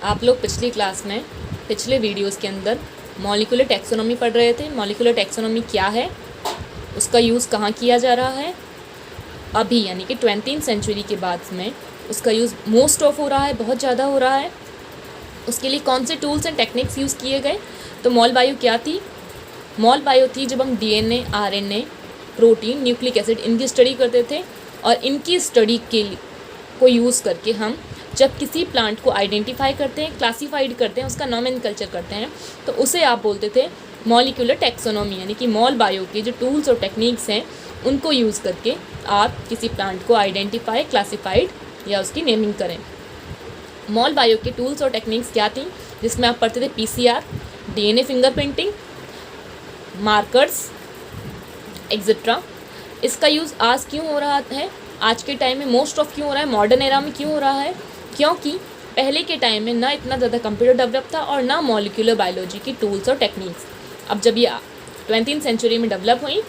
आप लोग पिछली क्लास में पिछले वीडियोस के अंदर मॉलिक्यूलर टैक्सोनॉमी पढ़ रहे थे। मॉलिक्यूलर टैक्सोनॉमी क्या है, उसका यूज़ कहाँ किया जा रहा है, अभी यानी कि 20वीं सेंचुरी के बाद में उसका यूज़ मोस्ट ऑफ हो रहा है, बहुत ज़्यादा हो रहा है। उसके लिए कौन से टूल्स एंड टेक्निक्स यूज़ किए गए। तो मॉल बायो क्या थी? मॉल बायो थी जब हम DNA, RNA, protein, nucleic acid इनकी स्टडी करते थे, और इनकी स्टडी को यूज़ करके हम जब किसी प्लांट को आइडेंटिफाई करते हैं, क्लासीफाइड करते हैं, उसका नॉमेनकल्चर करते हैं, तो उसे आप बोलते थे मॉलिक्यूलर टैक्सोनॉमी। यानी कि मॉल बायो के जो टूल्स और टेक्निक्स हैं उनको यूज़ करके आप किसी प्लांट को आइडेंटिफाई, क्लासीफाइड या उसकी नेमिंग करें। मॉल बायो के टूल्स और टेक्निक्स क्या थी, जिसमें आप पढ़ते थे PCR, DNA fingerprinting, markers etcetera. इसका यूज़ आज क्यों हो रहा है, आज के टाइम में मोस्ट ऑफ क्यों हो रहा है, मॉडर्न एरा में क्यों हो रहा है? क्योंकि पहले के टाइम में ना इतना ज़्यादा कंप्यूटर डेवलप था और ना मॉलिक्यूलर बायोलॉजी की टूल्स और टेक्निक्स। अब जब ये 20वीं सेंचुरी में डेवलप हुई,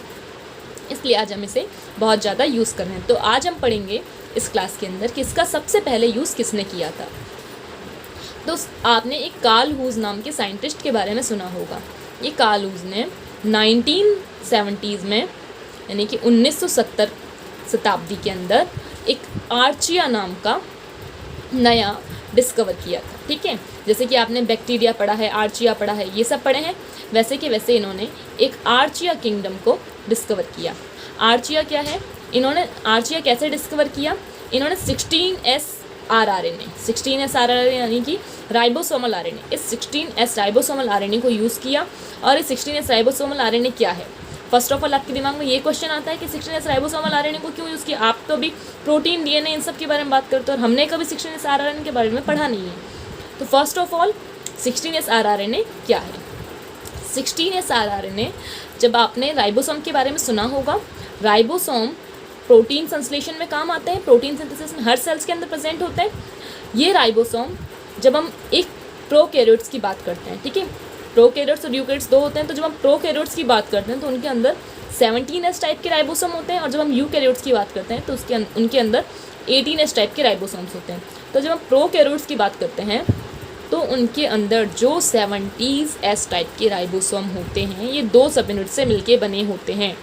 इसलिए आज हम इसे बहुत ज़्यादा यूज़ कर रहे हैं। तो आज हम पढ़ेंगे इस क्लास के अंदर कि इसका सबसे पहले यूज़ किसने किया था। तो आपने एक कार्ल हूज नाम के साइंटिस्ट के बारे में सुना होगा। ये कार्ल हूज ने 1970s में यानी कि 1970 शताब्दी के अंदर एक आर्चिया नाम का नया डिस्कवर किया था। ठीक है, जैसे कि आपने बैक्टीरिया पढ़ा है, आर्चिया पढ़ा है, ये सब पढ़े हैं, वैसे के वैसे इन्होंने एक आर्चिया किंगडम को डिस्कवर किया। आर्चिया क्या है, इन्होंने आर्चिया कैसे डिस्कवर किया? इन्होंने 16S RRNA, 16S RRNA यानी कि राइबोसोमल RNA, इस 16S राइबोसोमल RNA को यूज़ किया। और इस 16S राइबोसोमल RNA क्या है? फर्स्ट ऑफ ऑल आपके दिमाग में ये क्वेश्चन आता है कि 16S राइबोसोमल RNA को क्यों यूज़ किया? आप तो अभी प्रोटीन, DNA इन सब के बारे में बात करते हो और हमने कभी 16S RRNA के बारे में पढ़ा नहीं है। तो first of all 16S RRNA क्या है? 16S RRNA, जब आपने राइबोसोम के बारे में सुना होगा, राइबोसोम प्रोटीन संश्लेषण में काम आते हैं, प्रोटीन सिंथेसिस में हर सेल्स के अंदर प्रेजेंट होते हैं। ये राइबोसोम जब हम एक प्रोकैरियोट्स की बात करते हैं, ठीक है, प्रोकैरियोट्स और यूकैरियोट्स दो होते हैं, तो जब हम प्रोकैरियोट्स की बात करते हैं तो उनके अंदर 17S टाइप के राइबोसोम होते हैं, और जब हम यूकैरियोट्स की बात करते हैं तो उनके अंदर 18S टाइप के राइबोसोम्स होते हैं। तो जब हम प्रोकैरियोट्स की बात करते हैं तो उनके अंदर जो 70S टाइप के राइबोसोम होते हैं, ये दो सब यूनिट से मिलके बने होते हैं,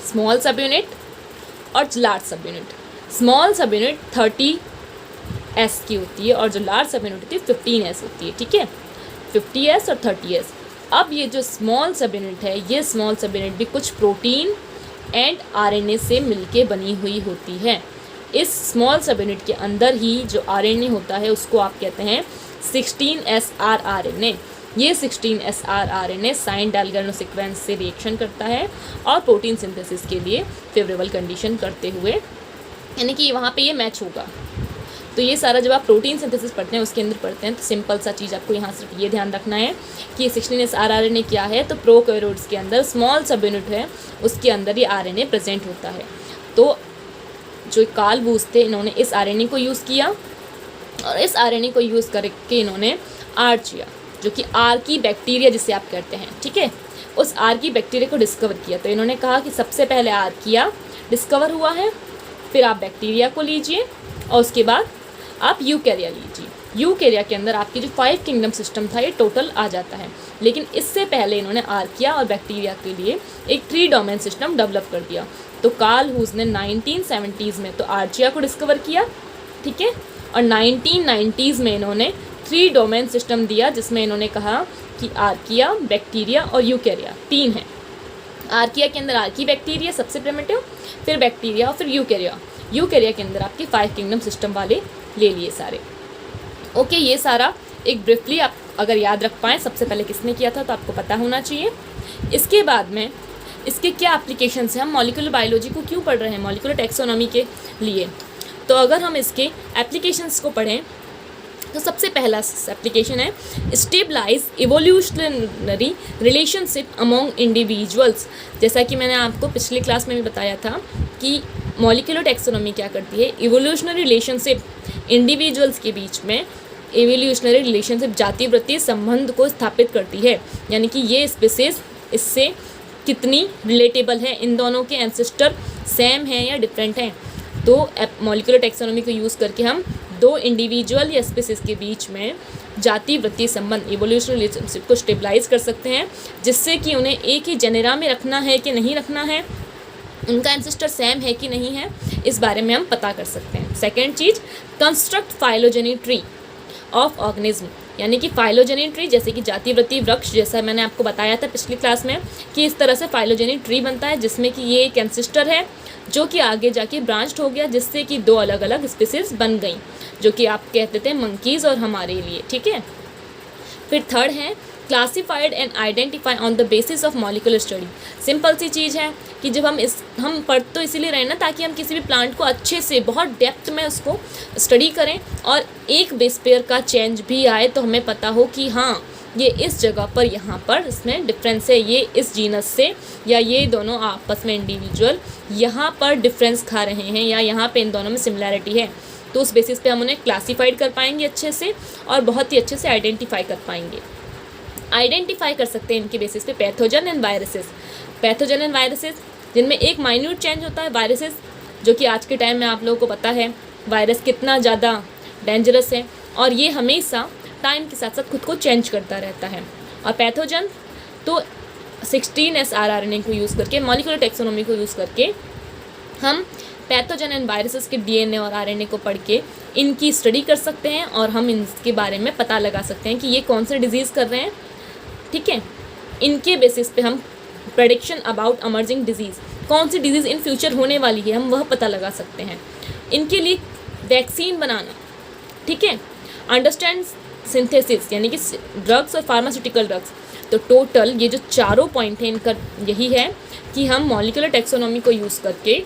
स्मॉल सब यूनिट और लार्ज सब यूनिट। स्मॉल सब यूनिट 30S की होती है और जो लार्ज सब यूनिट होती है 15S होती है। ठीक है, 50S और 30S। अब ये जो स्मॉल सब यूनिट है, ये स्मॉल सब यूनिट भी कुछ प्रोटीन एंड RNA से मिलके बनी हुई होती है। इस स्मॉल सब यूनिट के अंदर ही जो RNA होता है उसको आप कहते हैं 16S RRNA। ये 16S RRNA साइन डायगोनल सीक्वेंस से रिएक्शन करता है और प्रोटीन सिंथेसिस के लिए फेवरेबल कंडीशन करते हुए, यानी कि वहाँ पे ये मैच होगा। तो ये सारा जब आप प्रोटीन सिंथेसिस पढ़ते हैं उसके अंदर पढ़ते हैं, तो सिंपल सा चीज़ आपको यहाँ सिर्फ ये ध्यान रखना है कि 16S RRNA क्या है। तो प्रोकैरियोट्स के अंदर स्मॉल सब यूनिट है, उसके अंदर ये RNA प्रेजेंट होता है। तो जो कार्ल हूज थे, इन्होंने इस RNA को यूज़ किया और इस RNA को यूज़ करके इन्होंने आर्चिया, जो कि आर्की बैक्टीरिया जिसे आप कहते हैं, ठीक है, उस आर्की बैक्टीरिया को डिस्कवर किया। तो इन्होंने कहा कि सबसे पहले आर्किया डिस्कवर हुआ है, फिर आप बैक्टीरिया को लीजिए और उसके बाद आप यूकैरिया लीजिए। यूकैरिया के अंदर आपकी जो 5 किंगडम सिस्टम था ये टोटल आ जाता है, लेकिन इससे पहले इन्होंने आर्किया और बैक्टीरिया के लिए एक 3 डोमेन सिस्टम डेवलप कर दिया। तो कार्ल हूज ने 1970s में तो आर्चिया को डिस्कवर किया, ठीक है, और 1990s में इन्होंने 3 डोमेन सिस्टम दिया, जिसमें इन्होंने कहा कि आर्किया, बैक्टीरिया और यूकैरिया 3 हैं। आर्किया के अंदर आर्की बैक्टीरिया सबसे प्रिमिटिव, फिर बैक्टीरिया और फिर यूकैरिया। यूकैरिया के अंदर आपके 5 किंगडम सिस्टम वाले ले लिए सारे। ओके, ये सारा एक ब्रीफली आप अगर याद रख पाएँ सबसे पहले किसने किया था तो आपको पता होना चाहिए। इसके बाद में इसके क्या एप्लीकेशंस हैं, हम मॉलिक्यूलर बायोलॉजी को क्यों पढ़ रहे हैं, मॉलिक्यूलर टैक्सोनॉमी के लिए। तो अगर हम इसके एप्लीकेशंस को पढ़ें तो सबसे पहला एप्लीकेशन है stabilize evolutionary relationship among individuals. जैसा कि मैंने आपको पिछली क्लास में भी बताया था कि मॉलिक्यूलर टैक्सोनॉमी क्या करती है, इवोल्यूशनरी रिलेशनशिप इंडिविजुअल्स के बीच में, इवोल्यूशनरी रिलेशनशिप जाति वृत्तीय संबंध को स्थापित करती है, यानी कि ये स्पीसीज इससे कितनी रिलेटेबल है, इन दोनों के एंसेस्टर सेम हैं या डिफरेंट हैं। तो मॉलिक्यूलर टैक्सोनॉमी को यूज़ करके हम दो इंडिविजुअल या स्पीसीज के बीच में जाति वृत्ति संबंध इवोल्यूशनरी रिलेशनशिप को स्टेबलाइज कर सकते हैं, जिससे कि उन्हें एक ही जेनेरा में रखना है कि नहीं रखना है, उनका एंसेस्टर सेम है कि नहीं है, इस बारे में हम पता कर सकते हैं। Second cheese, construct phylogeny tree of organism, यानी कि फाइलोजेनी ट्री जैसे कि जाति वृत्ति वृक्ष, जैसा मैंने आपको बताया था पिछली क्लास में कि इस तरह से फाइलोजेनी ट्री बनता है जिसमें कि ये एक एंसेस्टर है जो कि आगे जाके ब्रांच्ड हो गया, जिससे कि दो अलग अलग स्पीसीज बन गई, जो कि आप कहते थे मंकीज़ और हमारे लिए, ठीक है। फिर थर्ड है classified and identify on the basis of molecular study. Simple सी चीज़ है कि जब हम पढ़ तो इसीलिए रहे ना ताकि हम किसी भी प्लांट को अच्छे से बहुत डेप्थ में उसको स्टडी करें और एक बेस पेयर का चेंज भी आए तो हमें पता हो कि हाँ ये इस जगह पर यहाँ पर इसमें डिफरेंस है, ये इस जीनस से या ये दोनों आपस में इंडिविजुअल यहाँ पर डिफरेंस खा रहे हैं या यहाँ पे इन दोनों में सिमिलैरिटी है, तो उस बेसिस पे हम उन्हें क्लासीफाइड कर पाएंगे अच्छे से और बहुत ही अच्छे से आइडेंटिफाई कर पाएंगे। आइडेंटिफाई कर सकते हैं इनके बेसिस पे pathogen and viruses. Pathogen and viruses जिनमें एक माइन्यूट चेंज होता है, वायरसेस जो कि आज के टाइम में आप लोगों को पता है वायरस कितना ज़्यादा डेंजरस है और ये हमेशा टाइम के साथ साथ खुद को चेंज करता रहता है। और पैथोजन तो 16S rRNA को यूज़ करके, मॉलिक्यूलर टैक्सोनॉमी को यूज़ करके हम पैथोजन एंड वायरसेस के DNA और RNA को पढ़ के इनकी स्टडी कर सकते हैं और हम इनके बारे में पता लगा सकते हैं कि ये कौन से डिजीज़ कर रहे हैं, ठीक है। इनके बेसिस पे हम प्रेडिक्शन अबाउट अमर्जिंग डिजीज़, कौन सी डिजीज़ इन फ्यूचर होने वाली है, हम वह पता लगा सकते हैं। इनके लिए वैक्सीन बनाना, ठीक है। अंडरस्टैंड सिंथेसिस यानी कि ड्रग्स और फार्मास्यूटिकल ड्रग्स। तो टोटल ये जो चारों पॉइंट हैं इनका यही है कि हम मॉलिक्यूलर टैक्सोनॉमी को यूज़ करके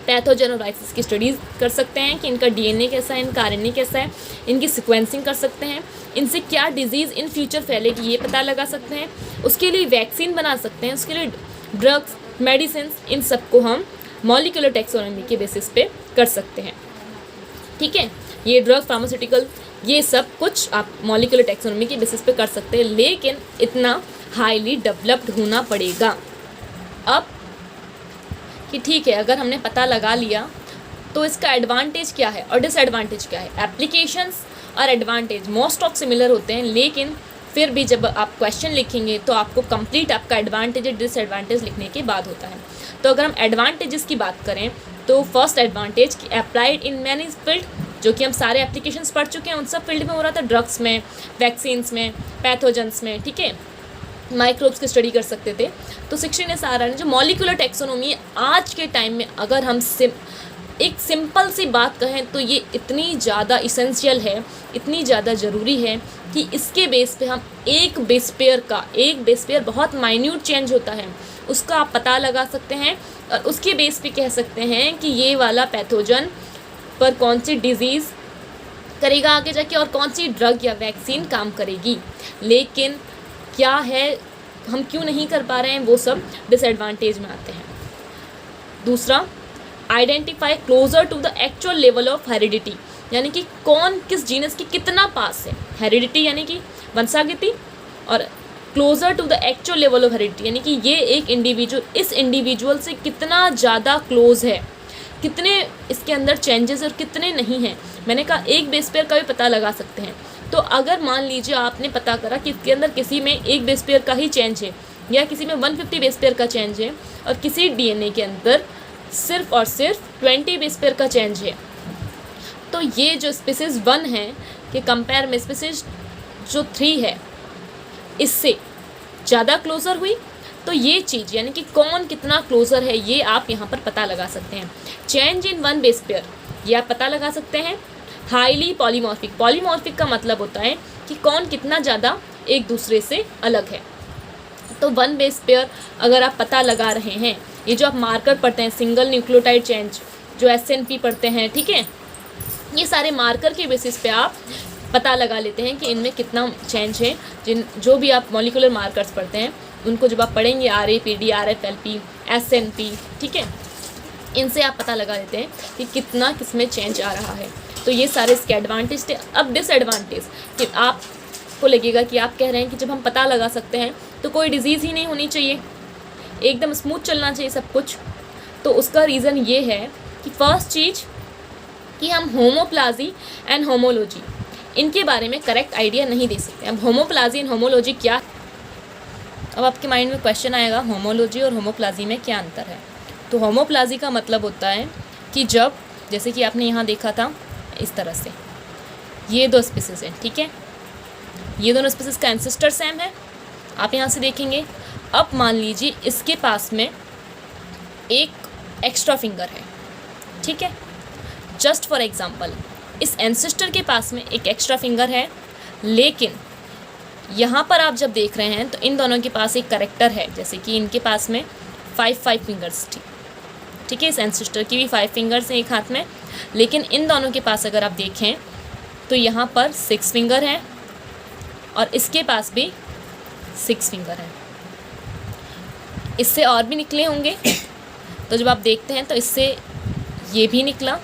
पैथोजन और वायरसेस की स्टडीज़ कर सकते हैं कि इनका DNA कैसा है, इनका RNA कैसा है, इनकी सिक्वेंसिंग कर सकते हैं, इनसे क्या डिजीज़ इन फ्यूचर फैलेगी ये पता लगा सकते हैं, उसके लिए वैक्सीन बना सकते हैं, उसके लिए ड्रग्स मेडिसिन, इन सब को हम मॉलिक्यूलर टैक्सोनॉमी के बेसिस पे कर सकते हैं, ठीक है। ये ड्रग्स फार्मास्यूटिकल ये सब कुछ आप मॉलिक्यूलर टैक्सोनॉमी के बेसिस पे कर सकते हैं, लेकिन इतना हाईली डेवलप्ड होना पड़ेगा। अब कि ठीक है अगर हमने पता लगा लिया तो इसका एडवांटेज क्या है और डिसएडवांटेज क्या है। एप्लीकेशंस और एडवांटेज मोस्ट ऑफ सिमिलर होते हैं, लेकिन फिर भी जब आप क्वेश्चन लिखेंगे तो आपको कंप्लीट आपका एडवांटेज और डिसएडवांटेज लिखने के बाद होता है। तो अगर हम एडवांटेजेस की बात करें तो फर्स्ट एडवांटेज कि अप्लाइड इन मैनी फील्ड, जो कि हम सारे एप्लीकेशंस पढ़ चुके हैं उन सब फील्ड में हो रहा था, ड्रग्स में, वैक्सीन्स में, पैथोजन्स में, ठीक है, माइक्रोब्स की स्टडी कर सकते थे। तो 16S rRNA जो मॉलिक्यूलर टैक्सोनॉमी आज के टाइम में अगर हम एक सिंपल सी बात कहें तो ये इतनी ज़्यादा इसेंशियल है, इतनी ज़्यादा ज़रूरी है कि इसके बेस पे हम एक बेस पेयर बहुत माइन्यूट चेंज होता है उसका आप पता लगा सकते हैं और उसके बेस पे कह सकते हैं कि ये वाला पैथोजन पर कौन सी डिज़ीज़ करेगा आगे जाके और कौन सी ड्रग या वैक्सीन काम करेगी। लेकिन क्या है हम क्यों नहीं कर पा रहे हैं, वो सब डिसएडवांटेज में आते हैं। दूसरा, identify closer to the actual level of heredity, यानी कि कौन किस जीनस के कितना पास है। हेरिडिटी यानी कि वंशागति और closer to the actual level of heredity यानी कि ये एक इस इंडिविजुअल से कितना ज़्यादा क्लोज है, कितने इसके अंदर चेंजेस और कितने नहीं हैं। मैंने कहा एक बेस पेयर का भी पता लगा सकते हैं। तो अगर मान लीजिए आपने पता करा कि इसके अंदर किसी में एक बेस पेयर का ही चेंज है या किसी में 150 बेस पेयर का चेंज है और किसी DNA के अंदर सिर्फ और सिर्फ 20 बेस पेयर का चेंज है, तो ये जो स्पीसीज़ 1 है के कंपेयर में स्पीसीज़ जो 3 है इससे ज़्यादा क्लोज़र हुई। तो ये चीज़ यानी कि कौन कितना क्लोज़र है ये आप यहाँ पर पता लगा सकते हैं। चेंज इन 1 बेस पेयर ये आप पता लगा सकते हैं। हाईली पॉलीमॉर्फिक का मतलब होता है कि कौन कितना ज़्यादा एक दूसरे से अलग है। तो 1 बेस पेयर अगर आप पता लगा रहे हैं, ये जो आप मार्कर पढ़ते हैं सिंगल न्यूक्लियोटाइड चेंज जो SNP पढ़ते हैं, ठीक है, ये सारे मार्कर के बेसिस पे आप पता लगा लेते हैं कि इनमें कितना चेंज है। जो भी आप मॉलिक्यूलर मार्कर्स पढ़ते हैं उनको जब आप पढ़ेंगे RAPD, RFLP, SNP, ठीक है, इनसे आप पता लगा लेते हैं कि कितना किसमें चेंज आ रहा है। तो ये सारे इसके एडवांटेज थे। अब डिसएडवांटेज कि आपको लगेगा कि आप कह रहे हैं कि जब हम पता लगा सकते हैं तो कोई डिज़ीज़ ही नहीं होनी चाहिए, एकदम स्मूथ चलना चाहिए सब कुछ। तो उसका रीज़न ये है कि फर्स्ट चीज़ कि हम होमोप्लाजी एंड होमोलॉजी इनके बारे में करेक्ट आइडिया नहीं दे सकते। अब होमोप्लाजी एंड होमोलॉजी क्या, अब आपके माइंड में क्वेश्चन आएगा होमोलॉजी और होमोप्लाजी में क्या अंतर है। तो होमोप्लाजी का मतलब होता है कि जब, जैसे कि आपने यहाँ देखा था इस तरह से, ये दो स्पीसीज हैं, ठीक है, ये दोनों स्पीसीज का एंसेस्टर सेम है, आप यहाँ से देखेंगे। अब मान लीजिए इसके पास में एक एक्स्ट्रा फिंगर है, ठीक है, जस्ट फॉर एग्जांपल इस एंसेस्टर के पास में एक एक्स्ट्रा फिंगर है, लेकिन यहाँ पर आप जब देख रहे हैं तो इन दोनों के पास एक करेक्टर है, जैसे कि इनके पास में 5 फिंगर्स थी, ठीक है, इस एंसेस्टर की भी 5 फिंगर्स हैं एक हाथ में, लेकिन इन दोनों के पास अगर आप देखें तो यहाँ पर 6 फिंगर हैं और इसके पास भी 6 फिंगर हैं। इससे और भी निकले होंगे, तो जब आप देखते हैं तो इससे ये भी निकला,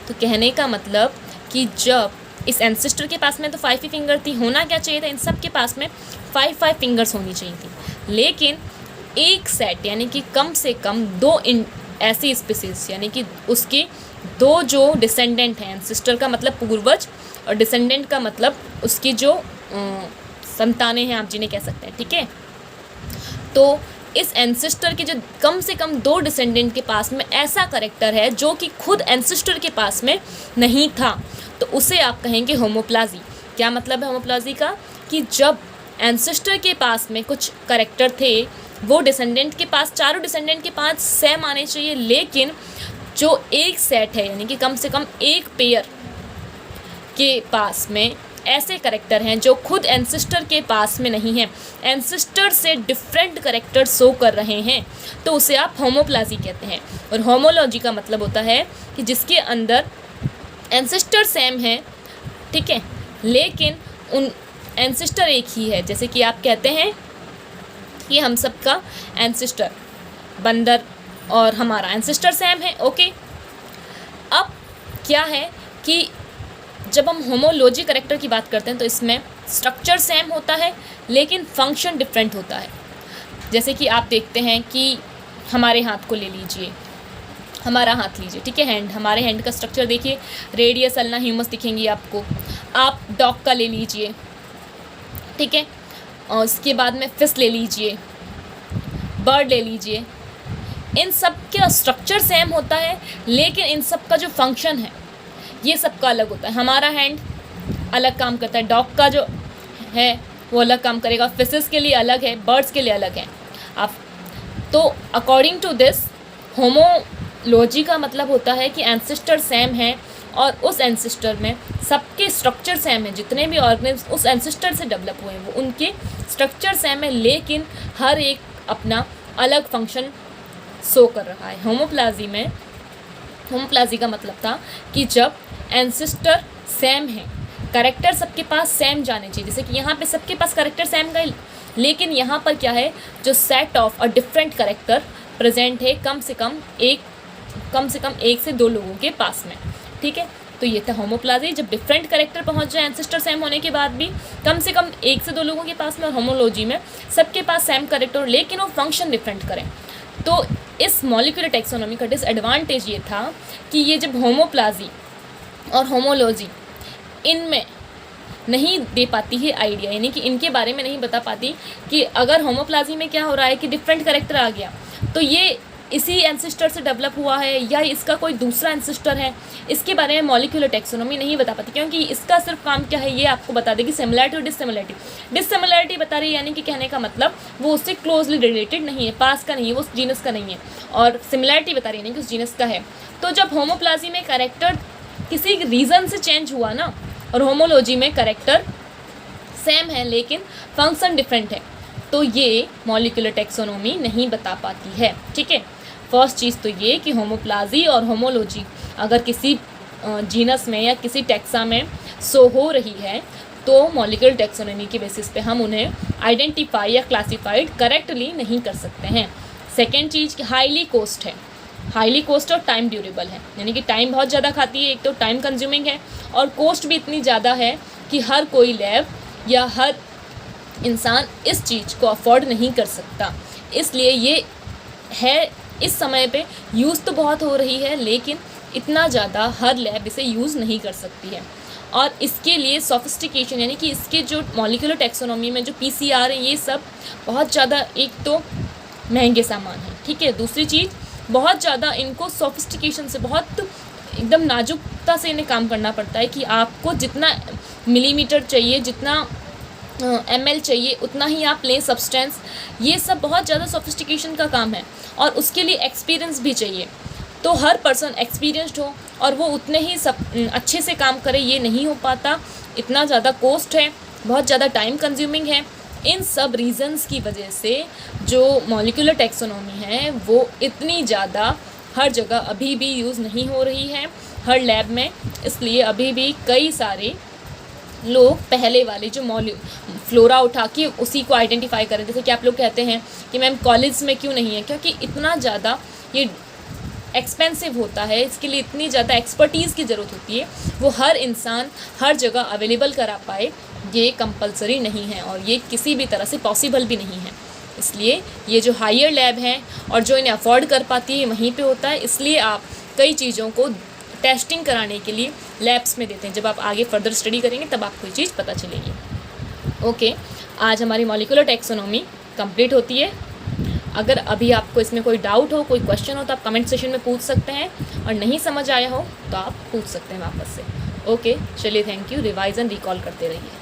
तो कहने का मतलब कि जब इस एंसेस्टर के पास में तो 5 ही फिंगर थी, होना क्या चाहिए था, इन सब के पास में 5 फिंगर्स होनी चाहिए थी, लेकिन एक सेट यानी कि कम से कम 2 ऐसी स्पीसीज यानी कि उसके 2 जो डिसेंडेंट हैं, एंसेस्टर का मतलब पूर्वज और डिसेंडेंट का मतलब उसकी जो संतानें हैं, आप जिन्हें कह सकते हैं, ठीक है। तो इस एंसेस्टर के जो कम से कम 2 डिसेंडेंट के पास में ऐसा करेक्टर है जो कि खुद एंसेस्टर के पास में नहीं था, तो उसे आप कहेंगे होमोप्लाजी। क्या मतलब है होमोप्लाजी का, कि जब एंसेस्टर के पास में कुछ करेक्टर थे वो डिसेंडेंट के पास, चारों डिसेंडेंट के पास सेम आने चाहिए, लेकिन जो एक सेट है यानी कि कम से कम एक पेयर के पास में ऐसे करेक्टर हैं जो खुद एंसेस्टर के पास में नहीं हैं, एंसेस्टर से डिफरेंट करेक्टर शो कर रहे हैं, तो उसे आप होमोप्लाजी कहते हैं। और होमोलॉजी का मतलब होता है कि जिसके अंदर एंसेस्टर सेम है, ठीक है, लेकिन उन एंसेस्टर एक ही है, जैसे कि आप कहते हैं कि हम सबका एंसेस्टर बंदर और हमारा एंसेस्टर सेम है, ओके। अब क्या है कि जब हम होमोलॉजी करेक्टर की बात करते हैं तो इसमें स्ट्रक्चर सेम होता है लेकिन फंक्शन डिफरेंट होता है। जैसे कि आप देखते हैं कि हमारे हाथ को ले लीजिए, हमारा हाथ लीजिए, ठीक है, हैंड, हमारे हैंड का स्ट्रक्चर देखिए, रेडियस, अल्ना, ह्यूमस दिखेंगी आपको। आप डॉग का ले लीजिए, ठीक है, और उसके बाद में फिश ले लीजिए, बर्ड ले लीजिए, इन सब का स्ट्रक्चर सेम होता है लेकिन इन सब का जो फंक्शन है ये सबका अलग होता है। हमारा हैंड अलग काम करता है, डॉग का जो है वो अलग काम करेगा, फिशेस के लिए अलग है, बर्ड्स के लिए अलग है। आप तो अकॉर्डिंग टू दिस होमोलॉजी का मतलब होता है कि एंसेस्टर सेम है और उस एंसेस्टर में सबके स्ट्रक्चर सेम है, जितने भी ऑर्गेनिज्म उस एंसेस्टर से डेवलप हुए हैं वो उनके स्ट्रक्चर सेम है, लेकिन हर एक अपना अलग फंक्शन शो कर रहा है। होमोप्लाजी का मतलब था कि जब एंसेस्टर सेम है, करेक्टर सबके पास सेम जाने चाहिए, जैसे कि यहाँ पे सबके पास करेक्टर सेम गए, लेकिन यहाँ पर क्या है, जो set of a different character present है कम से कम एक से 2 लोगों के पास में, ठीक है। तो ये था होमोप्लाजी, जब डिफरेंट करेक्टर पहुँच जाए एंसेस्टर सेम होने के बाद भी कम से कम 1 से 2 लोगों के पास में। और होमोलॉजी में सबके पास सेम करेक्टर लेकिन वो फंक्शन डिफरेंट करें। तो इस मॉलिक्यूलर टैक्सोनॉमी का डिसएडवांटेज ये था कि ये जब होमोप्लाजी और होमोलॉजी इनमें नहीं दे पाती है आइडिया, यानी कि इनके बारे में नहीं बता पाती कि अगर होमोप्लाजी में क्या हो रहा है कि डिफरेंट करेक्टर आ गया तो ये इसी एंसेस्टर से डेवलप हुआ है या इसका कोई दूसरा एंसेस्टर है, इसके बारे में मॉलिक्यूलर टैक्सोनॉमी नहीं बता पाती, क्योंकि इसका सिर्फ काम क्या है, ये आपको बता देगी सिमिलैरिटी और डिससिमिलैरिटी बता रही है, यानी कि कहने का मतलब वो उससे क्लोजली रिलेटेड नहीं है, पास का नहीं है, वो उस जीनस का नहीं है, और सिमिलैरिटी बता रही है यानी कि उस जीनस का है। तो जब होमोप्लाजी में कैरेक्टर किसी रीज़न से चेंज हुआ ना, और होमोलॉजी में कैरेक्टर सेम है लेकिन फंक्शन डिफरेंट है, तो ये मॉलिक्यूलर टैक्सोनॉमी नहीं बता पाती है, ठीक है। फर्स्ट चीज़ तो ये कि होमोप्लाजी और होमोलॉजी अगर किसी जीनस में या किसी टैक्सा में शो हो रही है तो मॉलिक्यूलर टैक्सोनॉमी के बेसिस पे हम उन्हें आइडेंटिफाई या क्लासीफाइड करेक्टली नहीं कर सकते हैं। सेकेंड चीज़ कि हाईली कॉस्ट है, हाईली कॉस्ट और टाइम ड्यूरेबल है, यानी कि टाइम बहुत ज़्यादा खाती है, एक तो टाइम कंज्यूमिंग है और कॉस्ट भी इतनी ज़्यादा है कि हर कोई लैब या हर इंसान इस चीज़ को अफोर्ड नहीं कर सकता। इसलिए ये है, इस समय पे यूज़ तो बहुत हो रही है, लेकिन इतना ज़्यादा हर लैब इसे यूज़ नहीं कर सकती है। और इसके लिए सोफिस्टिकेशन, यानी कि इसके जो मॉलिक्यूलर टैक्सोनॉमी में जो पीसीआर हैं, ये सब बहुत ज़्यादा, एक तो महंगे सामान हैं, ठीक है। दूसरी चीज़, बहुत ज़्यादा इनको सोफिस्टिकेशन से, बहुत एकदम नाजुकता से इन्हें काम करना पड़ता है कि आपको जितना मिलीमीटर चाहिए, जितना ml चाहिए, उतना ही आप लें सब्सटेंस। ये सब बहुत ज़्यादा सोफिस्टिकेशन का काम है और उसके लिए एक्सपीरियंस भी चाहिए। तो हर पर्सन एक्सपीरियंस्ड हो और वो उतने ही सब अच्छे से काम करे, ये नहीं हो पाता। इतना ज़्यादा कॉस्ट है, बहुत ज़्यादा टाइम कंज्यूमिंग है। इन सब रीज़न्स की वजह से जो मॉलिक्यूलर टैक्सोनॉमी है वो इतनी ज़्यादा हर जगह अभी भी यूज़ नहीं हो रही है, हर लैब में। इसलिए अभी भी कई सारे लोग पहले वाले जो फ्लोरा उठा के उसी को आइडेंटिफाई करें। जैसे कि आप लोग कहते हैं कि मैम कॉलेज में क्यों नहीं है, क्योंकि इतना ज़्यादा ये एक्सपेंसिव होता है, इसके लिए इतनी ज़्यादा एक्सपर्टीज़ की ज़रूरत होती है, वो हर इंसान हर जगह अवेलेबल करा पाए, ये कंपलसरी नहीं है और ये किसी भी तरह से पॉसिबल भी नहीं है। इसलिए ये जो हायर लैब हैं और जो इन्हें अफोर्ड कर पाती है, वहीं पे होता है। इसलिए आप कई चीज़ों को टेस्टिंग कराने के लिए लैब्स में देते हैं। जब आप आगे फर्दर स्टडी करेंगे तब आपको ये चीज़ पता चलेगी। ओके, आज हमारी मॉलिक्यूलर टैक्सोनॉमी कंप्लीट होती है। अगर अभी आपको इसमें कोई डाउट हो, कोई क्वेश्चन हो, तो आप कमेंट सेशन में पूछ सकते हैं, और नहीं समझ आया हो तो आप पूछ सकते हैं वापस से। ओके, चलिए, thank you. Revise and recall करते रहिए।